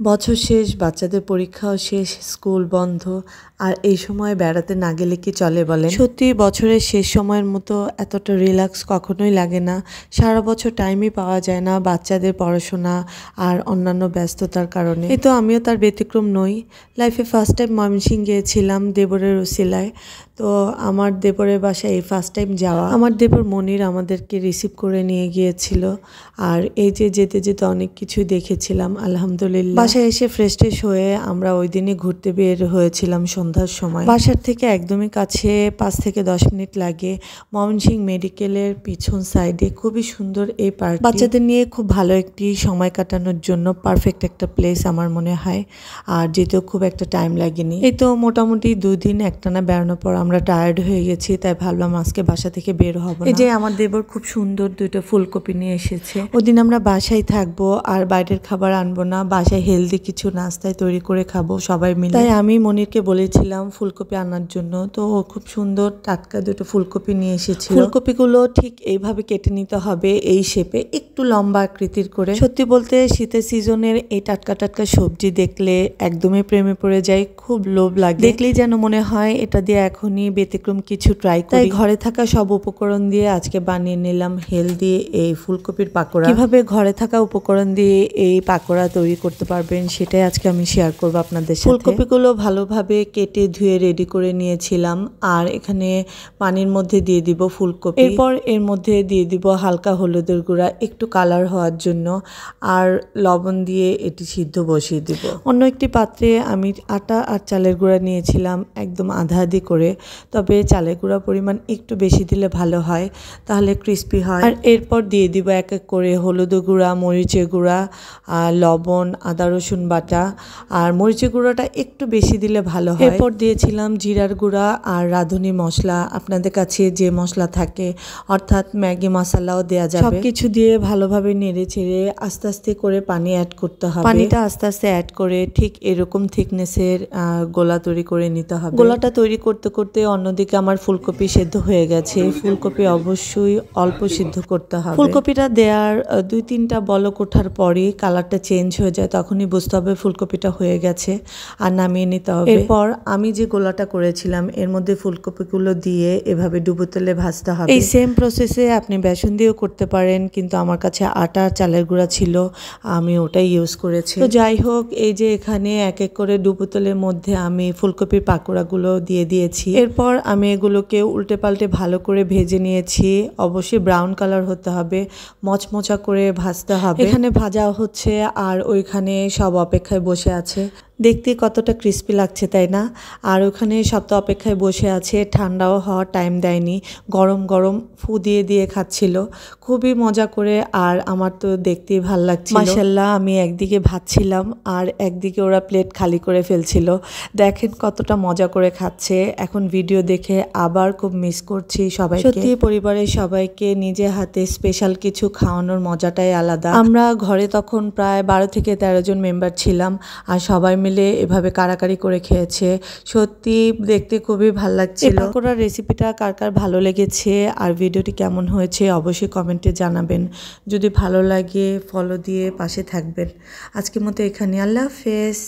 বছর শেষ, বাচ্চাদের পরীক্ষাও শেষ, স্কুল বন্ধ, আর এই সময় বেড়াতে না গেলে কি চলে বলেন? সত্যি বছরের শেষ সময়ের মতো এতটা রিল্যাক্স কখনোই লাগে না। সারা বছর টাইমই পাওয়া যায় না বাচ্চাদের পড়াশোনা আর অন্যান্য ব্যস্ততার কারণে। এই তো আমিও তার ব্যতিক্রম নই। লাইফে ফার্স্ট টাইম ময়মনসিংহ গিয়েছিলাম দেবরের উসিলায়। তো আমার দেবরের বাসায় এই ফার্স্ট টাইম যাওয়া। আমার দেবর মনির আমাদেরকে রিসিভ করে নিয়ে গিয়েছিল। আর এই যে যেতে যেতে অনেক কিছুই দেখেছিলাম আলহামদুলিল্লাহ। বাসায় এসে ফ্রেশ ট্রেশ হয়ে আমরা ওই দিনই ঘুরতে বের হয়েছিলাম সন্ধ্যার সময়। বাসার থেকে একদমই কাছে, 5 থেকে 10 মিনিট লাগে। ময়মনসিংহ মেডিকেলের পিছন সাইডে খুবই সুন্দর এই পার্ক। বাচ্চাদের নিয়ে খুব ভালো একটি সময় কাটানোর জন্য পারফেক্ট একটা প্লেস আমার মনে হয়। আর যেতেও খুব একটা টাইম লাগেনি। এই তো মোটামুটি 2 দিন একটানা বেড়ানোর পর আমরা টায়ার্ড হয়ে গেছি, তাই ভাবলাম আজকে বাসা থেকে বের হব। এই যে আমার দেবর খুব সুন্দর 2টা ফুলকপি নিয়ে এসেছে। ওদিন আমরা বাসায় থাকবো আর বাইরের খাবার আনবো না, বাসায় হেলদি কিছু নাস্তায় তৈরি করে খাবো সবাই মিলে। তাই আমি মনিরকে বলেছিলাম ফুলকপি আনার জন্য, তো ও খুব সুন্দর টাটকা 2টা ফুলকপি নিয়ে এসেছিল। ফুলকপিগুলো ঠিক এইভাবে কেটে নিতে হবে, এই শেপে, একটু লম্বা আকৃতির করে। সত্যি বলতে শীতের সিজনের এই টাটকা টাটকা সবজি দেখলে একদমই প্রেমে পড়ে যায়, খুব লোভ লাগে। দেখলেই যেন মনে হয় এটা দিয়ে এখনই ব্যতিক্রম কিছু ট্রাই করি। তাই ঘরে থাকা সব উপকরণ দিয়ে আজকে বানিয়ে নিলাম হেলদি এই ফুলকপির পাকোড়া। কিভাবে ঘরে থাকা উপকরণ দিয়ে এই পাকোড়া তৈরি করতে পারবেন সেটাই আজকে আমি শেয়ার করব আপনাদের সাথে। ফুলকপিগুলো ভালোভাবে কেটে ধুয়ে রেডি করে নিয়েছিলাম। আর এখানে পানির মধ্যে দিয়ে দিব ফুলকপি। এরপর এর মধ্যে দিয়ে দিব হালকা হলুদের গুঁড়া, একটু কালার হওয়ার জন্য, আর লবণ দিয়ে এটি সিদ্ধ বসিয়ে দিব। অন্য একটি পাত্রে আমি আটা আর চালের গুঁড়া নিয়েছিলাম একদম আধা আধি করে, তবে চালের গুঁড়া পরিমাণ একটু বেশি দিলে ভালো হয়, তাহলে ক্রিস্পি হয়। আর এরপর দিয়ে দিব এক এক করে হলুদ গুঁড়া, মরিচের গুঁড়া, লবণ, আদা রসুন বাটা, আর মরিচের গুঁড়াটা একটু বেশি দিলে ভালো হয়। এরপর দিয়েছিলাম জিরার গুঁড়া আর রাঁধুনি মশলা, আপনাদের কাছে যে মশলা থাকে, অর্থাৎ ম্যাগি মশলাও দেওয়া যাবে। সবকিছু দিয়ে ভালোভাবে নেড়ে চেড়ে আস্তে আস্তে করে পানি অ্যাড করতে হবে। পানিটা আস্তে আস্তে অ্যাড করে ঠিক এরকম থিকনেসের গোলা তৈরি করে নিতে হবে। গোলাটা তৈরি করতে করতে অন্যদিকে আমার ফুলকপি সেদ্ধ হয়ে গেছে। ফুলকপি অবশ্যই অল্প সিদ্ধ করতে হবে। ফুলকপিটা দেওয়ার 2-3টা বলক ওঠার পরই কালারটা চেঞ্জ হয়ে যায়, তখনই বুঝতে হবে ফুলকপিটা হয়ে গেছে, আর নামিয়ে নিতে হবে। এরপর আমি যে গোলাটা করেছিলাম এর মধ্যে ফুলকপিগুলো দিয়ে এভাবে ডুবো তেলে ভাজতে হবে। এই সেম প্রসেসে আপনি বেসন দিয়েও করতে পারেন, কিন্তু আমার কাছে আটা চালের গুঁড়া ছিল, আমি ওটাই ইউজ করেছি। তো যাই হোক, এই যে এখানে এক এক করে ডুবো তেলের মধ্যে আমি ফুলকপির পাকোড়াগুলো দিয়ে দিয়েছি। এরপর আমি এগুলোকে উল্টে পাল্টে ভালো করে ভেজে নিয়েছি। অবশ্যই ব্রাউন কালার হতে হবে, মচমচা করে ভাজতে হবে। এখানে ভাজা হচ্ছে আর ওইখানে সব অপেক্ষায় বসে আছে। দেখতে কতটা ক্রিস্পি লাগছে তাই না? আর ওখানে সব তো অপেক্ষায় বসে আছে, ঠান্ডাও হওয়ার টাইম দেয়নি, গরম গরম ফু দিয়ে দিয়ে খাচ্ছিল খুবই মজা করে। আর আমার তো দেখতেই ভাল লাগছিল মাশাআল্লাহ। আমি একদিকে ভাজছিলাম আর একদিকে ওরা প্লেট খালি করে ফেলছিল। দেখেন কতটা মজা করে খাচ্ছে। এখন ভিডিও দেখে আবার খুব মিস করছি সবাইকে। সত্যি পরিবারের সবাইকে নিজে হাতে স্পেশাল কিছু খাওয়ানোর মজাটাই আলাদা। আমরা ঘরে তখন প্রায় 12 থেকে 13 জন মেম্বার ছিলাম, আর সবাই মিলে এভাবে কারাকারি করে খেয়েছে। সত্যি দেখতে খুবই ভালো লাগছিল। পাকোড়ার রেসিপিটা কার কার ভালো লেগেছে আর ভিডিওটি কেমন হয়েছে অবশ্যই কমেন্টে জানাবেন। যদি ভালো লাগে ফলো দিয়ে পাশে থাকবেন। আজকের মতো এখানে, আল্লাহ হাফেজ।